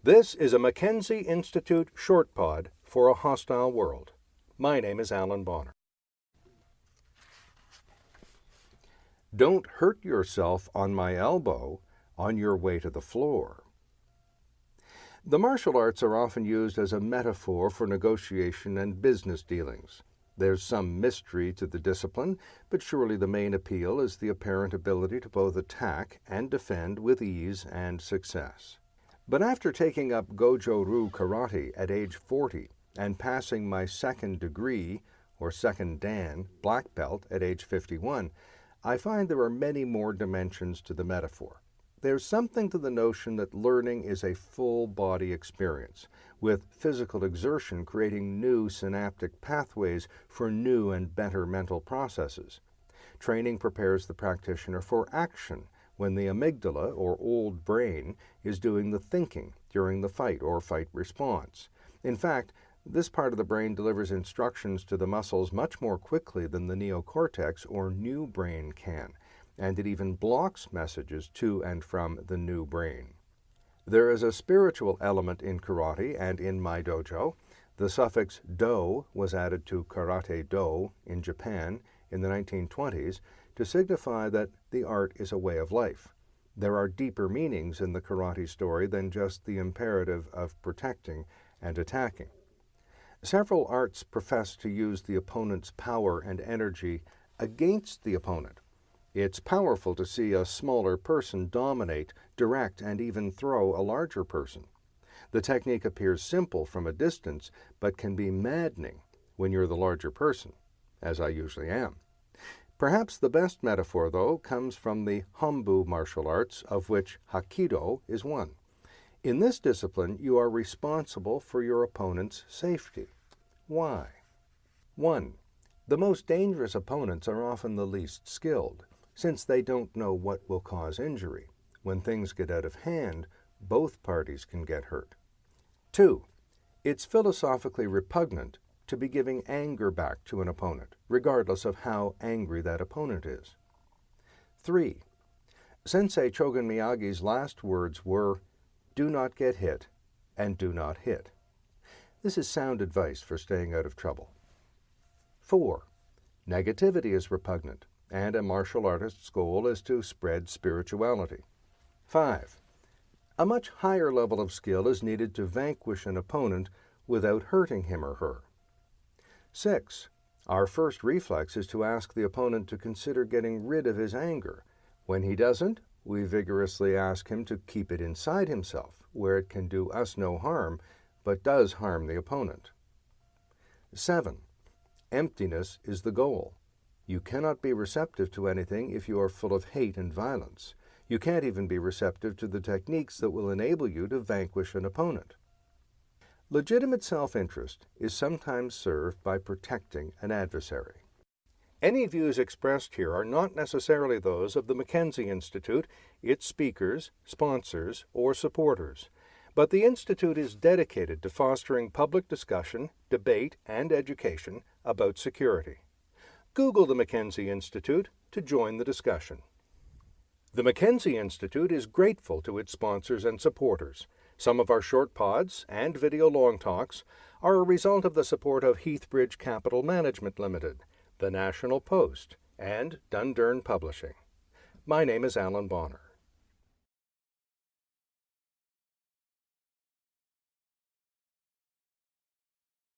This is a Mackenzie Institute short pod for a hostile world. My name is Alan Bonner. Don't hurt yourself on my elbow on your way to the floor. The martial arts are often used as a metaphor for negotiation and business dealings. There's some mystery to the discipline, but surely the main appeal is the apparent ability to both attack and defend with ease and success. But after taking up Gojo-Ryu Karate at age 40 and passing my second degree, or second Dan, black belt at age 51, I find there are many more dimensions to the metaphor. There's something to the notion that learning is a full-body experience, with physical exertion creating new synaptic pathways for new and better mental processes. Training prepares the practitioner for action when the amygdala, or old brain, is doing the thinking during the fight or fight response. In fact, this part of the brain delivers instructions to the muscles much more quickly than the neocortex or new brain can, and it even blocks messages to and from the new brain. There is a spiritual element in karate and in my dojo. The suffix do was added to karate do in Japan in the 1920s to signify that the art is a way of life. There are deeper meanings in the karate story than just the imperative of protecting and attacking. Several arts profess to use the opponent's power and energy against the opponent. It's powerful to see a smaller person dominate, direct, and even throw a larger person. The technique appears simple from a distance, but can be maddening when you're the larger person, as I usually am. Perhaps the best metaphor, though, comes from the Hombu martial arts, of which Hapkido is one. In this discipline, you are responsible for your opponent's safety. Why? 1. The most dangerous opponents are often the least skilled, since they don't know what will cause injury. When things get out of hand, both parties can get hurt. 2. It's philosophically repugnant to be giving anger back to an opponent, regardless of how angry that opponent is. 3. Sensei Chogun Miyagi's last words were, "Do not get hit, and do not hit." This is sound advice for staying out of trouble. 4. Negativity is repugnant, and a martial artist's goal is to spread spirituality. 5. A much higher level of skill is needed to vanquish an opponent without hurting him or her. 6. Our first reflex is to ask the opponent to consider getting rid of his anger. When he doesn't, we vigorously ask him to keep it inside himself, where it can do us no harm, but does harm the opponent. 7. Emptiness is the goal. You cannot be receptive to anything if you are full of hate and violence. You can't even be receptive to the techniques that will enable you to vanquish an opponent. Legitimate self-interest is sometimes served by protecting an adversary. Any views expressed here are not necessarily those of the Mackenzie Institute, its speakers, sponsors, or supporters, but the Institute is dedicated to fostering public discussion, debate, and education about security. Google the Mackenzie Institute to join the discussion. The Mackenzie Institute is grateful to its sponsors and supporters. Some of our short pods and video long talks are a result of the support of Heathbridge Capital Management Limited, the National Post, and Dundurn Publishing. My name is Alan Bonner.